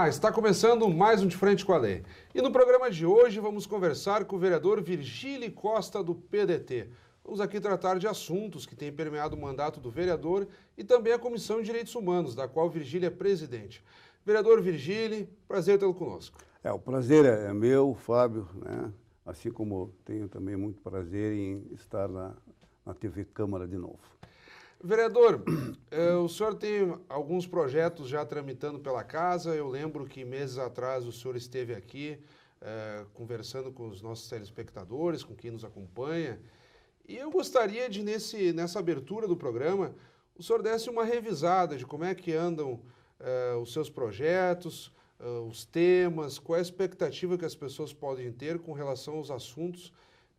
Olá, está começando mais um De Frente com a Lei. E no programa de hoje vamos conversar com o vereador Virgílio Costa do PDT. Vamos aqui tratar de assuntos que têm permeado o mandato do vereador e também a Comissão de Direitos Humanos, da qual Virgílio é presidente. Vereador Virgílio, prazer tê-lo conosco. O prazer é meu, Fábio, né? Assim como tenho também muito prazer em estar na TV Câmara de novo. Vereador, o senhor tem alguns projetos já tramitando pela casa. Eu lembro que meses atrás o senhor esteve aqui conversando com os nossos telespectadores, com quem nos acompanha. E eu gostaria de, nessa abertura do programa, o senhor desse uma revisada de como é que andam os seus projetos, os temas, qual é a expectativa que as pessoas podem ter com relação aos assuntos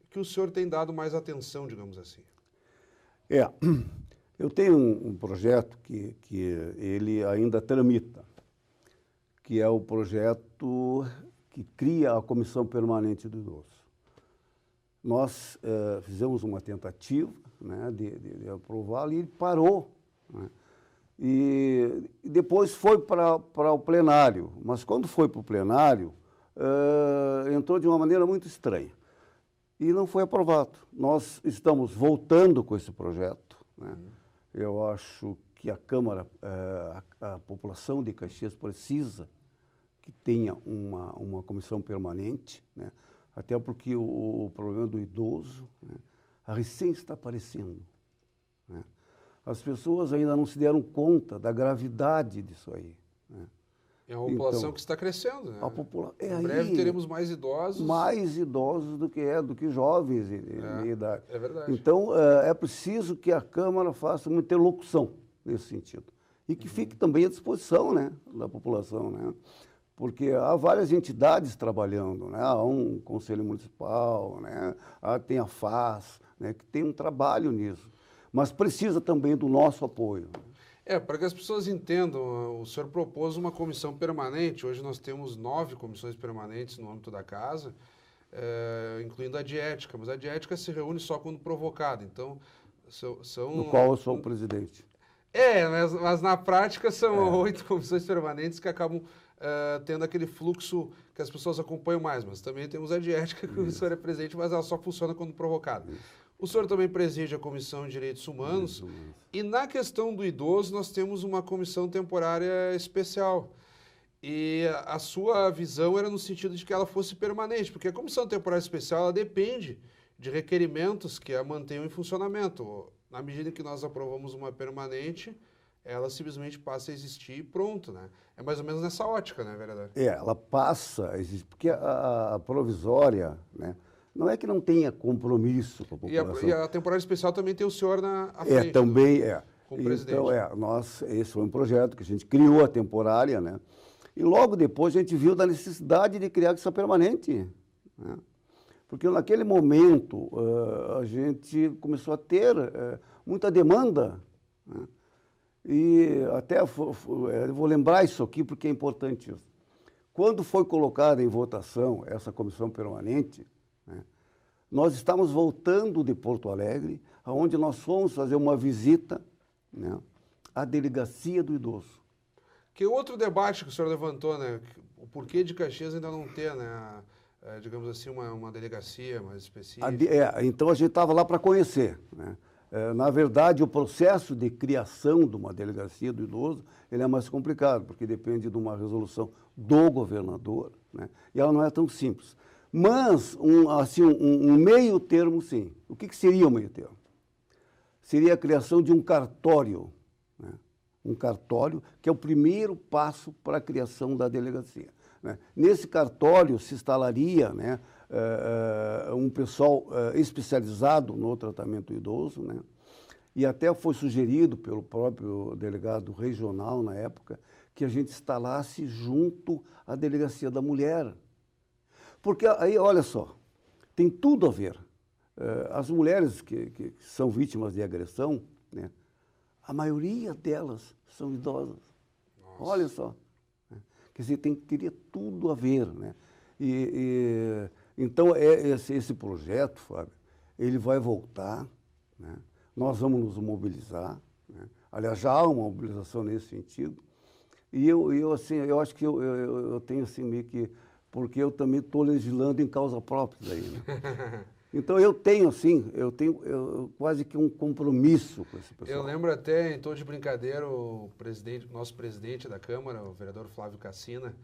que o senhor tem dado mais atenção, digamos assim. Eu tenho um projeto que ele ainda tramita, que é o projeto que cria a Comissão Permanente do Idoso. Nós fizemos uma tentativa, né, de aprová-lo e ele parou, né? E depois foi para o plenário, mas quando foi para o plenário, entrou de uma maneira muito estranha e não foi aprovado. Nós estamos voltando com esse projeto, né? Eu acho que a Câmara, a população de Caxias precisa que tenha uma comissão permanente, né? Até porque o problema do idoso, né, recém está aparecendo, né? As pessoas ainda não se deram conta da gravidade disso aí, né? É uma população que está crescendo, né? Em breve teremos mais idosos. Mais idosos do que jovens de meia idade. É verdade. Então, é preciso que a Câmara faça uma interlocução nesse sentido. E que fique também à disposição, né, da população, né? Porque há várias entidades trabalhando, né? Há um Conselho Municipal, né? Tem a FAS, né, que tem um trabalho nisso. Mas precisa também do nosso apoio. Para que as pessoas entendam, o senhor propôs uma comissão permanente. Hoje nós temos 9 comissões permanentes no âmbito da casa, incluindo a de ética, mas a de ética se reúne só quando provocada. Então, são... No qual eu sou o presidente. Mas na prática são 8 comissões permanentes que acabam tendo aquele fluxo que as pessoas acompanham mais. Mas também temos a de ética, que o senhor é presidente, mas ela só funciona quando provocada. O senhor também preside a Comissão de Direitos Humanos. E na questão do idoso, nós temos uma comissão temporária especial. E a sua visão era no sentido de que ela fosse permanente, porque a comissão temporária especial ela depende de requerimentos que a mantenham em funcionamento. Na medida em que nós aprovamos uma permanente, ela simplesmente passa a existir e pronto, né? É mais ou menos nessa ótica, né, vereador? Ela passa a existir, porque a provisória, né, não é que não tenha compromisso com a população. E a temporária especial também tem o senhor à frente. Também como presidente. Então, esse foi um projeto que a gente criou, a temporária, né? E logo depois a gente viu da necessidade de criar essa permanente, né? Porque naquele momento a gente começou a ter muita demanda, né? E até eu vou lembrar isso aqui porque é importante isso. Quando foi colocada em votação essa comissão permanente, né, nós estávamos voltando de Porto Alegre, onde nós fomos fazer uma visita, né, à delegacia do idoso. Que outro debate que o senhor levantou, né? O porquê de Caxias ainda não ter, né, digamos assim, uma delegacia mais específica. Então a gente estava lá para conhecer, né? Na verdade, o processo de criação de uma delegacia do idoso ele é mais complicado, porque depende de uma resolução do governador, né? E ela não é tão simples. Mas, um meio termo, sim. O que seria o meio termo? Seria a criação de um cartório, né? Um cartório que é o primeiro passo para a criação da delegacia, né? Nesse cartório se instalaria, né, um pessoal especializado no tratamento do idoso, né? E até foi sugerido pelo próprio delegado regional na época que a gente instalasse junto à delegacia da mulher. Porque aí, olha só, tem tudo a ver. As mulheres que são vítimas de agressão, né, a maioria delas são idosas. Nossa. Olha só. Quer dizer, teria tudo a ver, né? Então, esse projeto, Fábio, ele vai voltar, né? Nós vamos nos mobilizar, né? Aliás, já há uma mobilização nesse sentido. E eu assim, eu acho que eu tenho assim meio que... Porque eu também estou legislando em causa própria daí, né? Então eu tenho quase que um compromisso com esse pessoal. Eu lembro até, em tom de brincadeira, nosso presidente da Câmara, o vereador Flávio Cassina,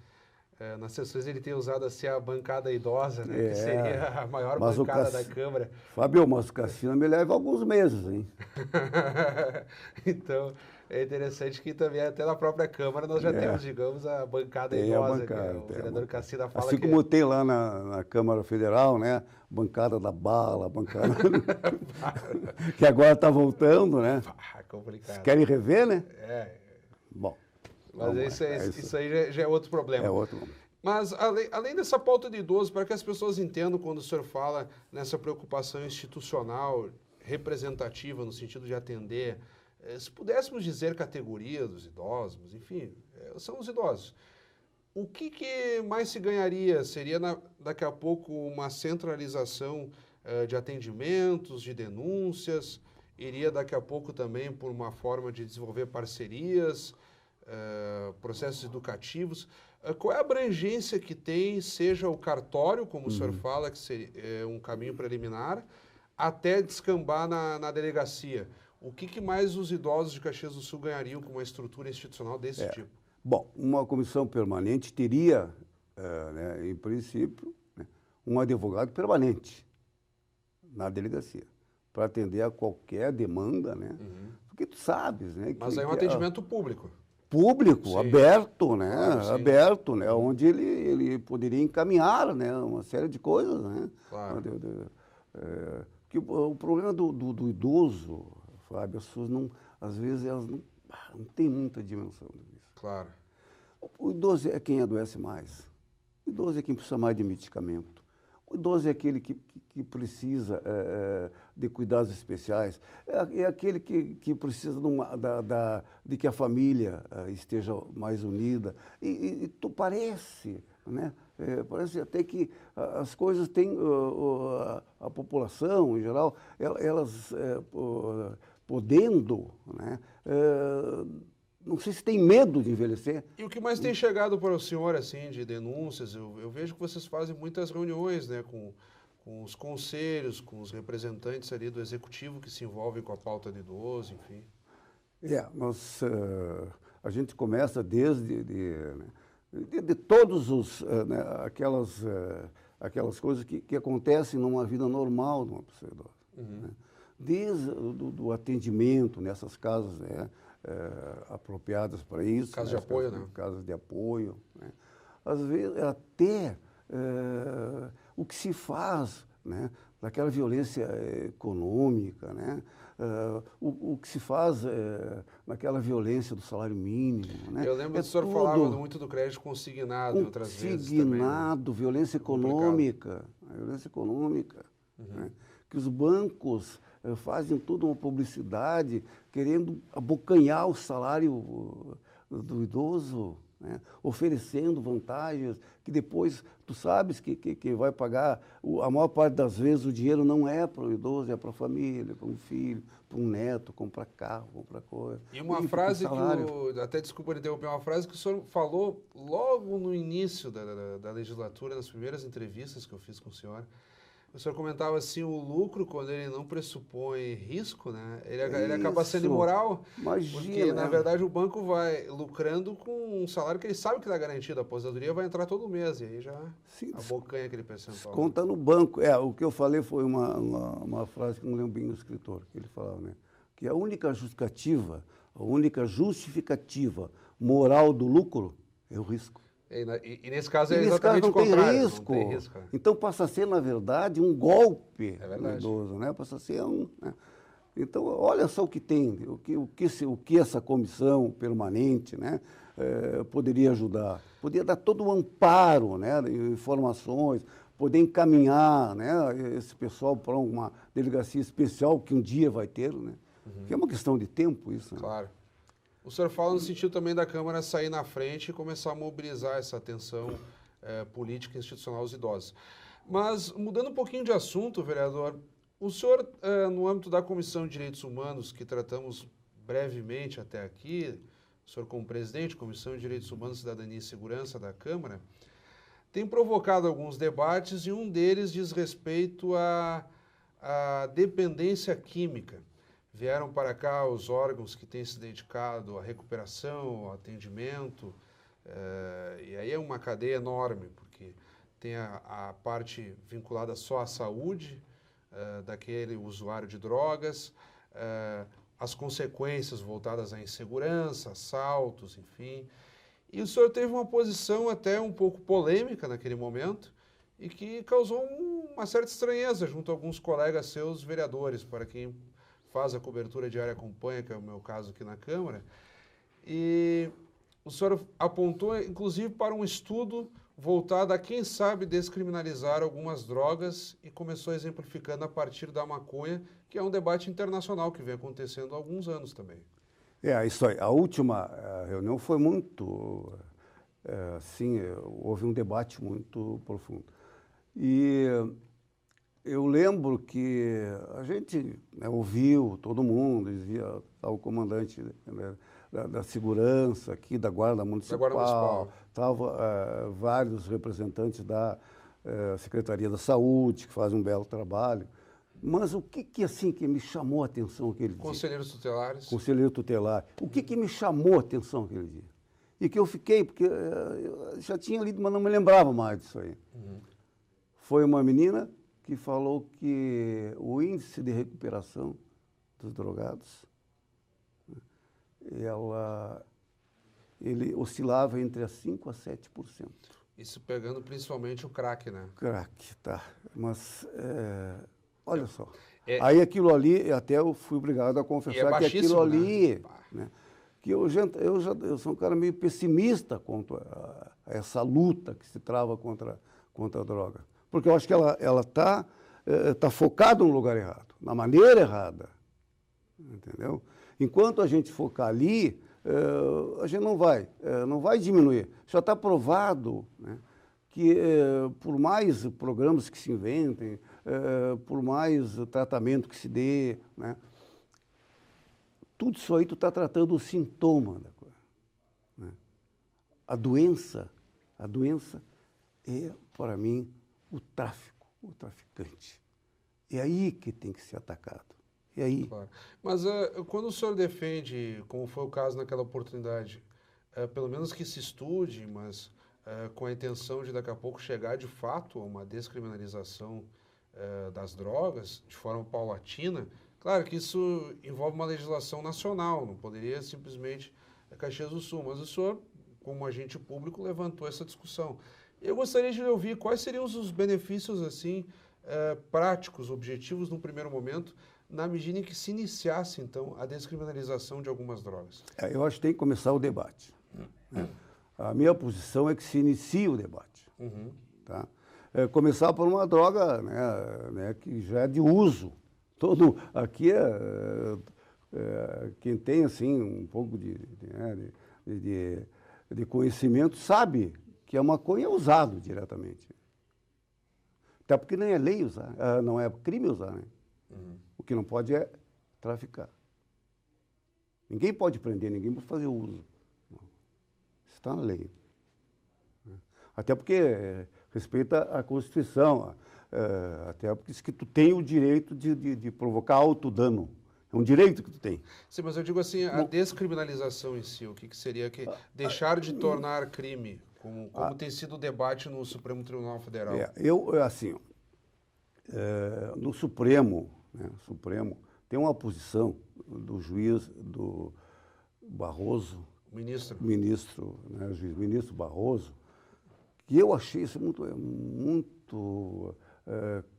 nas sessões ele tem usado assim a bancada idosa, né? Que seria a maior bancada da Câmara. Fábio, mas o Cassina me leva alguns meses, hein? Então, é interessante que também até na própria Câmara nós já temos, digamos, a bancada idosa, que o vereador Cassina fala assim como tem lá na Câmara Federal, né? Bancada da bala, bancada... que agora está voltando, né? Complicado. Querem rever, né? Bom. Mas isso aí já é outro problema. É outro problema. Mas, além dessa pauta de idoso, para que as pessoas entendam quando o senhor fala nessa preocupação institucional, representativa, no sentido de atender, se pudéssemos dizer categoria dos idosos, enfim, são os idosos. O que mais se ganharia? Seria, daqui a pouco, uma centralização de atendimentos, de denúncias? Iria, daqui a pouco, também por uma forma de desenvolver parcerias, processos educativos? Qual é a abrangência que tem, seja o cartório, como o senhor fala, que seria um caminho preliminar, até descambar na delegacia? O que mais os idosos de Caxias do Sul ganhariam com uma estrutura institucional desse tipo? Bom, uma comissão permanente teria, né, em princípio, né, um advogado permanente na delegacia, para atender a qualquer demanda, né? Porque tu sabes, né? Mas aí é um atendimento público. Público, sim, aberto, né? Claro, aberto, né? Onde ele poderia encaminhar, né? Uma série de coisas, né? Claro. Que o problema do idoso, Fábio, as pessoas não, às vezes elas não têm muita dimensão disso. Claro. O idoso é quem adoece mais. O idoso é quem precisa mais de medicamento. O idoso é aquele que precisa de cuidados especiais. É aquele que precisa de que a família esteja mais unida. E parece, né? Parece até que as coisas têm... a população, em geral, elas podendo, né? Não sei se tem medo de envelhecer. E o que mais tem chegado para o senhor, assim, de denúncias? Eu vejo que vocês fazem muitas reuniões, né, com os conselhos, com os representantes ali do executivo que se envolvem com a pauta de idoso, enfim. A gente começa desde de todos os, né, aquelas coisas que acontecem numa vida normal de uma pessoa idosa. Né? Desde do atendimento nessas casas, né? Apropriadas para isso. Casas de apoio, né? Casas de apoio. Né? Às vezes, até o que se faz, né? Daquela violência econômica, né? O que se faz naquela violência do salário mínimo. Né? Eu lembro que o senhor falava muito do crédito consignado em outras vezes também. Consignado, violência econômica. Violência econômica. Né? Que os bancos fazem toda uma publicidade querendo abocanhar o salário do idoso, né? Oferecendo vantagens que depois tu sabes que quem vai pagar, a maior parte das vezes o dinheiro não é para o idoso, é para a família, para um filho, para um neto, comprar carro, comprar coisa. E uma frase até desculpa interromper, uma frase que o senhor falou logo no início da legislatura, nas primeiras entrevistas que eu fiz com o senhor. O senhor comentava assim, o lucro, quando ele não pressupõe risco, né? Ele acaba sendo imoral. Imagina, porque, na verdade, o banco vai lucrando com um salário que ele sabe que está garantido. A aposentadoria vai entrar todo mês, e aí já abocanha aquele percentual. Conta no banco. O que eu falei foi uma frase que não lembro bem do escritor, que ele falava, né? Que a única justificativa moral do lucro é o risco. E nesse caso é exatamente o contrário. Não tem risco. Então passa a ser, na verdade, um golpe no idoso, né? Passa a ser né? Então, olha só o que tem, o que essa comissão permanente, né, poderia ajudar. Poderia dar todo o amparo, né, informações, poder encaminhar, né, esse pessoal para uma delegacia especial que um dia vai ter, né? Que é uma questão de tempo isso. Né? Claro. O senhor fala no sentido também da Câmara sair na frente e começar a mobilizar essa atenção política e institucional aos idosos. Mas, mudando um pouquinho de assunto, vereador, o senhor, no âmbito da Comissão de Direitos Humanos, que tratamos brevemente até aqui, o senhor como presidente, Comissão de Direitos Humanos, Cidadania e Segurança da Câmara, tem provocado alguns debates e um deles diz respeito à dependência química. Vieram para cá os órgãos que têm se dedicado à recuperação, ao atendimento, e aí é uma cadeia enorme, porque tem a parte vinculada só à saúde daquele usuário de drogas, as consequências voltadas à insegurança, assaltos, enfim. E o senhor teve uma posição até um pouco polêmica naquele momento e que causou uma certa estranheza junto a alguns colegas seus vereadores, para quem faz a cobertura diária acompanha, que é o meu caso aqui na Câmara. E o senhor apontou, inclusive, para um estudo voltado a, quem sabe, descriminalizar algumas drogas e começou exemplificando a partir da maconha, que é um debate internacional que vem acontecendo há alguns anos também. Isso aí. A última reunião foi muito, assim, houve um debate muito profundo. E eu lembro que a gente, né, ouviu todo mundo, dizia o comandante, né, da segurança aqui, da Guarda Municipal, estavam vários representantes da Secretaria da Saúde, que fazem um belo trabalho. Mas o que assim, que me chamou a atenção aquele dia? Conselheiros tutelares. Conselheiro tutelar. O que me chamou a atenção aquele dia? E que eu fiquei, porque eu já tinha lido, mas não me lembrava mais disso aí. Uhum. Foi uma menina que falou que o índice de recuperação dos drogados, ele oscilava entre 5% a 7%. Isso pegando principalmente o crack, né? Crack, tá. Mas, olha só. Aí aquilo ali, até eu fui obrigado a confessar que aquilo ali, né? Que eu sou um cara meio pessimista quanto a essa luta que se trava contra a droga. Porque eu acho que ela tá focada no lugar errado, na maneira errada, entendeu? Enquanto a gente focar ali, a gente não vai diminuir. Já está provado, né, que por mais programas que se inventem, por mais tratamento que se dê, né, tudo isso aí tu está tratando o sintoma da coisa, né? A doença é, para mim, o tráfico, o traficante. É aí que tem que ser atacado. E aí? Claro. Mas quando o senhor defende, como foi o caso naquela oportunidade, pelo menos que se estude, mas com a intenção de daqui a pouco chegar de fato a uma descriminalização das drogas de forma paulatina, claro que isso envolve uma legislação nacional, não poderia simplesmente Caxias do Sul, mas o senhor, como agente público, levantou essa discussão. Eu gostaria de ouvir quais seriam os benefícios assim práticos, objetivos, num primeiro momento, na medida em que se iniciasse, então, a descriminalização de algumas drogas. Eu acho que tem que começar o debate. Né? A minha posição é que se inicie o debate. Uhum. Tá? Começar por uma droga, né, que já é de uso. Aqui, quem tem assim, um pouco de conhecimento sabe que a maconha é usado diretamente. Até porque nem é lei usar, não é crime usar, né? Uhum. O que não pode é traficar. Ninguém pode prender, ninguém pode fazer uso. Isso está na lei. Até porque respeita a Constituição, até porque diz que tu tem o direito de provocar autodano. É um direito que tu tem. Sim, mas eu digo assim, a descriminalização em si, o que seria que deixar de tornar crime, como tem sido o debate no Supremo Tribunal Federal? No Supremo, né, tem uma posição do juiz do Barroso, ministro Barroso, que eu achei isso muito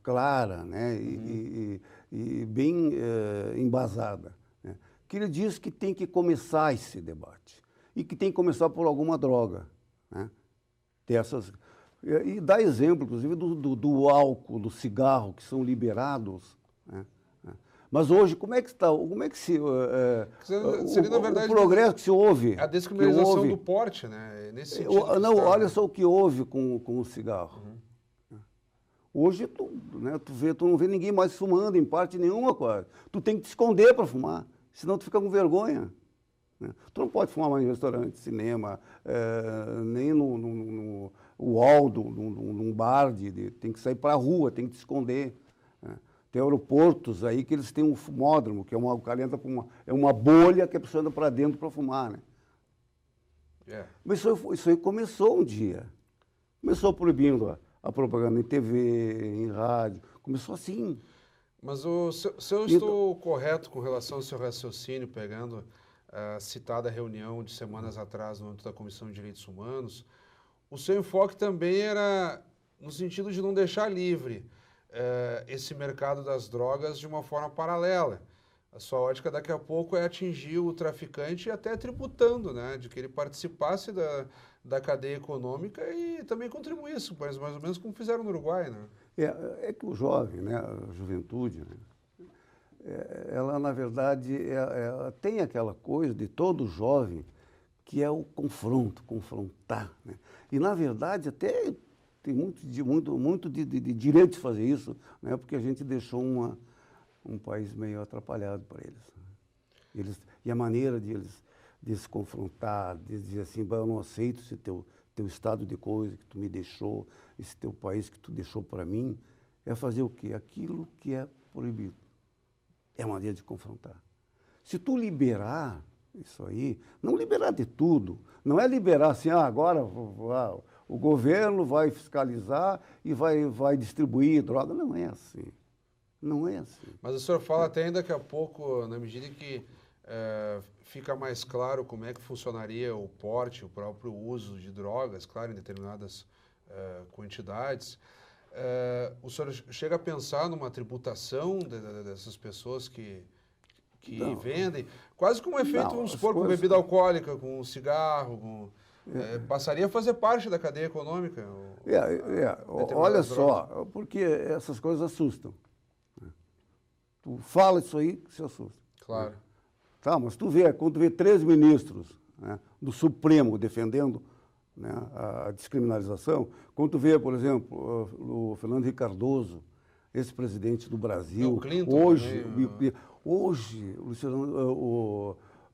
clara, né, uhum. e bem embasada, né, que ele diz que tem que começar esse debate e que tem que começar por alguma droga, né, e dá exemplo, inclusive, do álcool, do cigarro, que são liberados, né? Mas hoje, como é que está? Como é que seria, na verdade, o progresso que se houve? A descriminalização do porte, né? Nesse sentido. Olha só o que houve com o cigarro. Uhum. Hoje, tu não vê ninguém mais fumando em parte nenhuma, quase. Tu tem que te esconder para fumar, senão tu fica com vergonha. né? Tu não pode fumar mais em restaurante, cinema, nem no hall, num bar, tem que sair para a rua, tem que te esconder. Né? Tem aeroportos aí que eles têm um fumódromo, que o cara entra é uma bolha que a pessoa anda para dentro para fumar, né? Mas isso aí começou um dia. Começou proibindo a propaganda em TV, em rádio. Começou assim. Mas se eu estou correto com relação ao seu raciocínio, pegando a citada reunião de semanas atrás no âmbito da Comissão de Direitos Humanos, o seu enfoque também era no sentido de não deixar livre esse mercado das drogas de uma forma paralela. A sua ótica daqui a pouco é atingir o traficante até tributando, né? De que ele participasse da cadeia econômica e também contribuísse, mais ou menos como fizeram no Uruguai, né? É que o jovem, né, a juventude, né, ela, na verdade, tem aquela coisa de todo jovem que é o confrontar. Né? E, na verdade, até tem muito de direito de fazer isso, né, porque a gente deixou um país meio atrapalhado para eles. E a maneira de se confrontar, de dizer assim, eu não aceito esse teu estado de coisa que tu me deixou, esse teu país que tu deixou para mim, é fazer o quê? Aquilo que é proibido. É a maneira de confrontar. Se tu liberar isso aí, não liberar de tudo, não é liberar assim, agora o governo vai fiscalizar e vai distribuir droga, não é assim. Não é assim. Mas o senhor fala até daqui a pouco, na medida que fica mais claro como é que funcionaria o porte, o próprio uso de drogas, claro, em determinadas quantidades. O senhor chega a pensar numa tributação dessas pessoas que vendem, quase como um efeito, vamos supor, com bebida alcoólica, com cigarro, passaria a fazer parte da cadeia econômica. Olha só, porque essas coisas assustam. Tu fala isso aí, se assusta. Claro. Tá, mas quando tu vê 3 ministros, né, do Supremo defendendo, né, a descriminalização, quando tu vê, por exemplo, o Fernando Henrique Cardoso, ex-presidente do Brasil, o Clinton hoje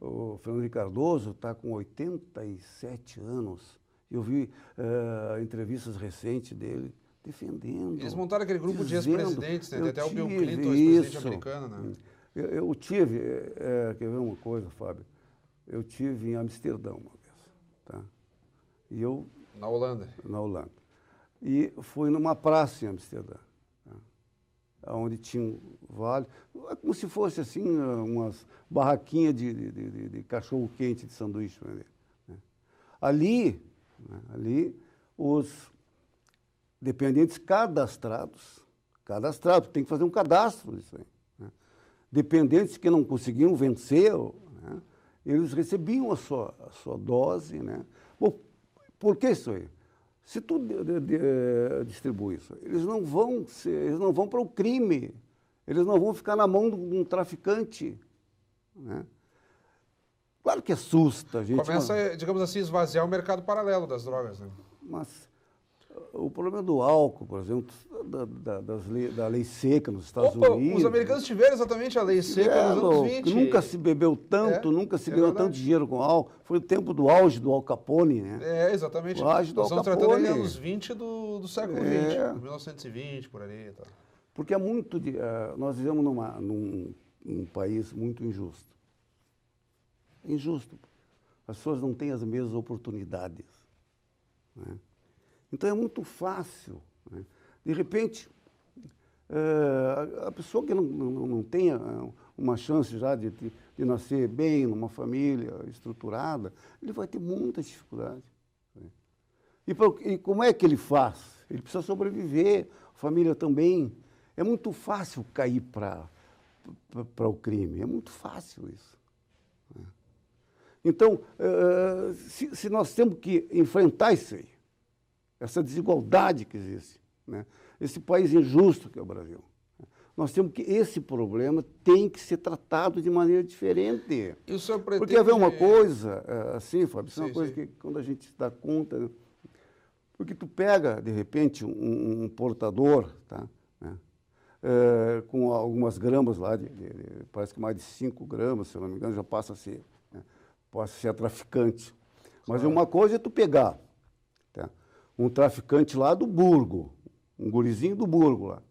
o Fernando Henrique Cardoso está com 87 anos. Eu vi entrevistas recentes dele defendendo. Eles montaram aquele grupo de ex-presidentes, né? Tem até o Bill Clinton, ex-presidente americano, né? Eu tive, quer ver uma coisa, Fábio? Eu tive em Amsterdã uma vez, tá? E eu... Na Holanda. Na Holanda. E fui numa praça em Amsterdã, tá? Onde tinha um vale, como se fosse assim, umas barraquinhas de cachorro-quente, de sanduíche. Né? Ali, os dependentes cadastrados, tem que fazer um cadastro disso aí. Né? Dependentes que não conseguiam vencer, né? Eles recebiam a sua dose. Né? Bom, por que isso aí? Se tu distribui isso, eles não vão para o crime, eles não vão ficar na mão de um traficante. Né? Claro que assusta a gente. Começa, digamos assim, esvaziar o mercado paralelo das drogas. Né? Mas o problema do álcool, por exemplo, da lei seca nos Estados Unidos... Os americanos tiveram exatamente a lei seca nos anos 20. Nunca se bebeu tanto, nunca se ganhou tanto dinheiro com álcool. Foi o tempo do auge do Al Capone, né? Exatamente. O auge do Al Estamos Capone. tratando aí anos 20 do século XX, 1920, por ali. Tá. Porque nós vivemos num país muito injusto. Injusto. As pessoas não têm as mesmas oportunidades. Né? Então é muito fácil. Né? De repente, a pessoa que não tenha uma chance já de nascer bem, numa família estruturada, ele vai ter muita dificuldade. Né? E como é que ele faz? Ele precisa sobreviver, a família também. É muito fácil cair para o crime, é muito fácil isso. Né? Então, se nós temos que enfrentar isso aí, essa desigualdade que existe, né? Esse país injusto que é o Brasil, nós temos que, esse problema tem que ser tratado de maneira diferente. E o senhor pretende... Porque haver uma coisa, assim, Fábio, isso é uma coisa que quando a gente se dá conta, porque tu pega, de repente, um portador, tá? Né? Com algumas gramas lá, parece que mais de 5 gramas, se eu não me engano, já passa a ser, né? possa ser traficante. Mas uma coisa é tu pegar, tá, um traficante lá do Burgo, um gurizinho do Burgo lá,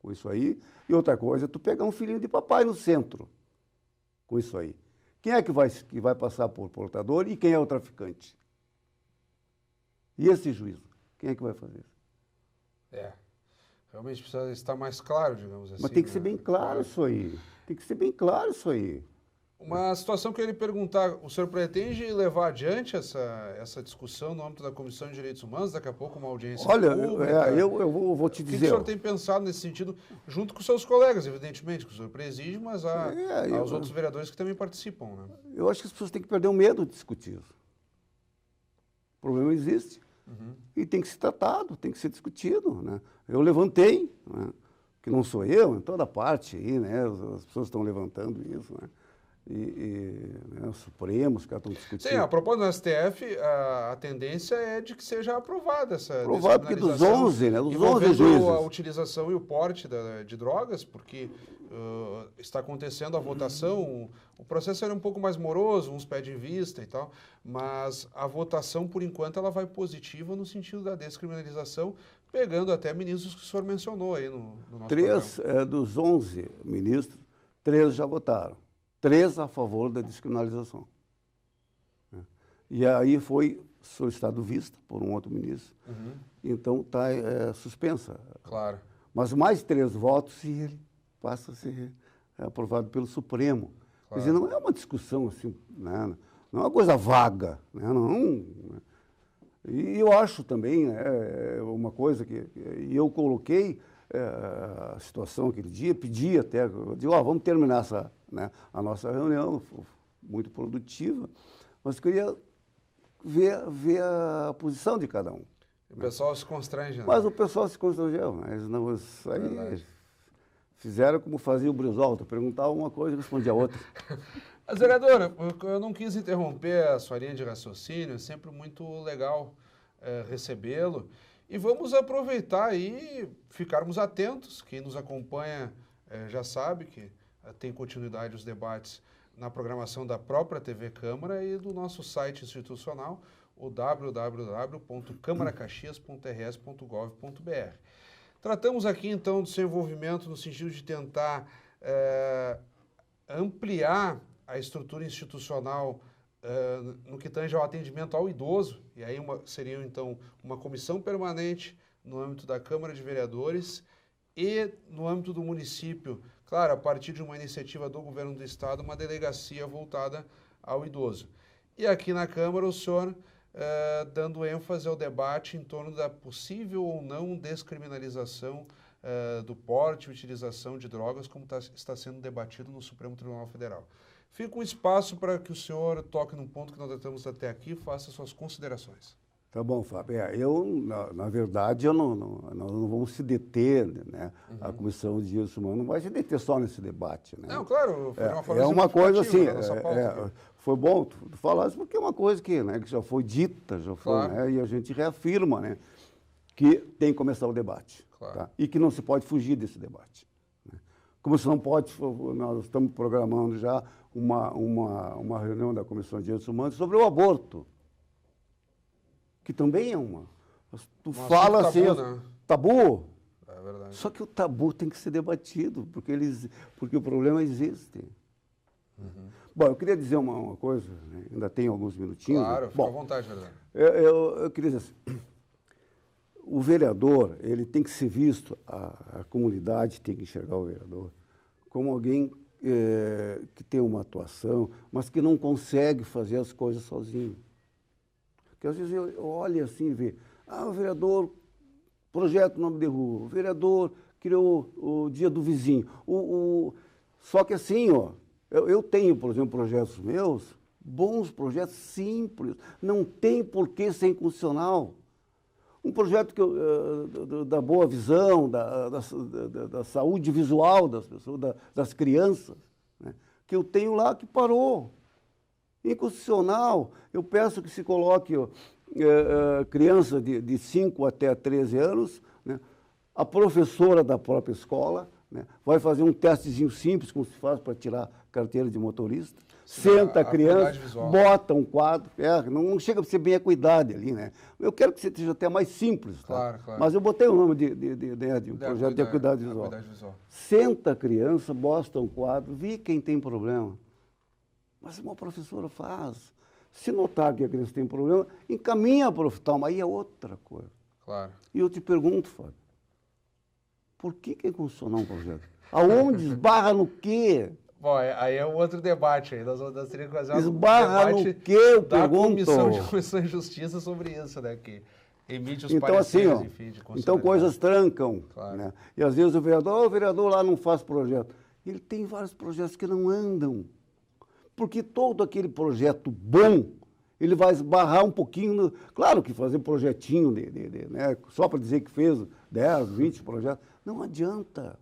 com isso aí, e outra coisa é tu pegar um filhinho de papai no centro, com isso aí. Quem é que vai passar por portador e quem é o traficante? E esse juízo? Quem é que vai fazer isso? Realmente precisa estar mais claro, digamos assim. Mas tem que ser bem claro isso aí. Tem que ser bem claro isso aí. Uma situação que eu ia lhe perguntar, o senhor pretende levar adiante essa discussão no âmbito da Comissão de Direitos Humanos, daqui a pouco uma audiência pública? Eu vou te O que dizer. o senhor tem pensado nesse sentido, junto com seus colegas, evidentemente, que o senhor preside, mas aos outros vereadores que também participam, né? Eu acho que as pessoas têm que perder o medo de discutir isso. O problema existe. E tem que ser tratado, tem que ser discutido, né? Eu levantei, né? Que não sou eu, em toda parte aí, né? As pessoas estão levantando isso, né? Né, os Supremos que estão discutindo. Sim, a propósito do STF, a tendência é de que seja aprovada essa aprovado, porque dos descriminalização 11, né? Dos 11 envolvendo juízes. a utilização e o porte de drogas, porque está acontecendo a votação, o processo era um pouco mais moroso, uns pedem vista e tal, mas a votação, por enquanto, ela vai positiva no sentido da descriminalização, pegando até ministros que o senhor mencionou aí no nosso programa. Dos 11 ministros, 3 já votaram. 3 a favor da descriminalização. E aí foi solicitado vista por um outro ministro. Então está suspensa. Claro. Mas mais 3 votos e ele passa a ser aprovado pelo Supremo. Claro. Quer dizer, não é uma discussão assim, né? Não é uma coisa vaga. Né? Não, e eu acho também, né, uma coisa que eu coloquei, a situação aquele dia, pedi até, eu digo, vamos terminar a nossa reunião, muito produtiva, mas queria ver a posição de cada um. O pessoal se constrange, né? Mas o pessoal se constrangeu, mas não, aí fizeram como fazia o Brizola, perguntava uma coisa e respondia outra. Mas, vereadora, eu não quis interromper a sua linha de raciocínio, é sempre muito legal recebê-lo. E vamos aproveitar e ficarmos atentos. Quem nos acompanha já sabe que tem continuidade os debates na programação da própria TV Câmara e do nosso site institucional, o www.câmaracaxias.rs.gov.br. Tratamos aqui, então, do seu envolvimento no sentido de tentar ampliar a estrutura institucional no que tange ao atendimento ao idoso, e aí seria, então, uma comissão permanente no âmbito da Câmara de Vereadores e no âmbito do município, claro, a partir de uma iniciativa do governo do estado, uma delegacia voltada ao idoso. E aqui na Câmara, o senhor dando ênfase ao debate em torno da possível ou não descriminalização do porte e utilização de drogas, como está sendo debatido no Supremo Tribunal Federal. Fica um espaço para que o senhor toque num ponto que nós tratamos até aqui e faça suas considerações. Tá bom, Fábio. Na verdade, nós não vamos se deter, né? A Comissão de Direitos Humanos não vai se deter só nesse debate. Né? Não, claro, foi uma forma uma coisa assim, pauta, foi bom tu falar isso, porque é uma coisa que já foi dita, claro. Né? E a gente reafirma, né? Que tem que começar o debate. Claro. Tá? E que não se pode fugir desse debate. Né? Como se não pode, nós estamos programando já uma reunião da Comissão de Direitos Humanos sobre o aborto. Que também é Tu fala tabu, assim, né? Tabu. É verdade. Só que o tabu tem que ser debatido, porque o problema existe. Bom, eu queria dizer uma coisa, né? Ainda tenho alguns minutinhos. Claro, fica à vontade, verdade. Eu queria dizer assim, o vereador, ele tem que ser visto, a comunidade tem que enxergar o vereador como alguém que tem uma atuação, mas que não consegue fazer as coisas sozinho. Porque às vezes eu olho assim e vejo, o vereador, projeto nome de rua, o vereador criou o dia do vizinho. Só que assim, eu tenho, por exemplo, projetos meus, bons projetos simples, não tem por que ser inconstitucional. Um projeto da boa visão, da saúde visual das pessoas, das crianças, né, que eu tenho lá que parou. Inconstitucional. Eu peço que se coloque criança de 5 até 13 anos, né, a professora da própria escola né? Vai fazer um testezinho simples, como se faz para tirar carteira de motorista. Sim, Senta a acuidade criança, visual. bota um quadro, não chega para ser bem acuidade ali, né? Eu quero que seja até mais simples, tá? Claro, claro. Mas eu botei o nome de um projeto de acuidade visual. Acuidade visual. Senta a criança, bota um quadro, vê quem tem problema. Mas uma professora faz. Se notar que a criança tem problema, encaminha para o oftalmo, aí é outra coisa. Claro. E eu te pergunto, Fábio, por que é funcionar um projeto? Aonde esbarra no quê? Bom, aí é um outro debate aí. Nós teríamos que fazer um Esbarra debate no quê, eu da pergunto? Comissão de Justiça sobre isso, né? Que emite os Então, assim, pareceres, ó, enfim, de então constitucionalidade. coisas trancam. Claro. Né? E às vezes o vereador lá não faz projeto. Ele tem vários projetos que não andam. Porque todo aquele projeto bom, ele vai esbarrar um pouquinho. Claro que fazer projetinho né? Só para dizer que fez 10, 20 projetos, não adianta.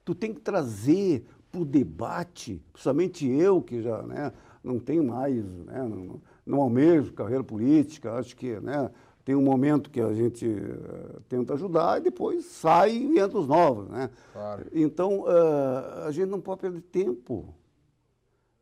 Tu tem que trazer para o debate, principalmente eu, que já, né, não tenho mais, né, não almejo carreira política, acho que, né, tem um momento que a gente tenta ajudar e depois sai e entra os novos, né? Claro. Então, a gente não pode perder tempo.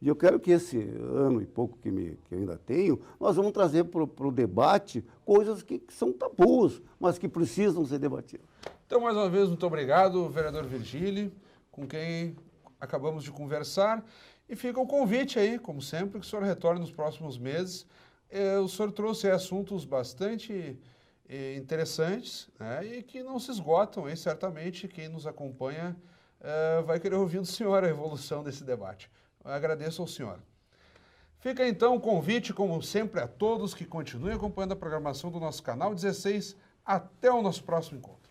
E eu quero que esse ano e pouco que eu ainda tenho, nós vamos trazer para o debate coisas que são tabus, mas que precisam ser debatidas. Então, mais uma vez, muito obrigado, vereador Virgílio, com quem acabamos de conversar. E fica o convite aí, como sempre, que o senhor retorne nos próximos meses. O senhor trouxe assuntos bastante interessantes, né, e que não se esgotam, hein? Certamente quem nos acompanha vai querer ouvir do senhor a evolução desse debate. Eu agradeço ao senhor. Fica então o convite, como sempre, a todos que continuem acompanhando a programação do nosso canal 16. Até o nosso próximo encontro.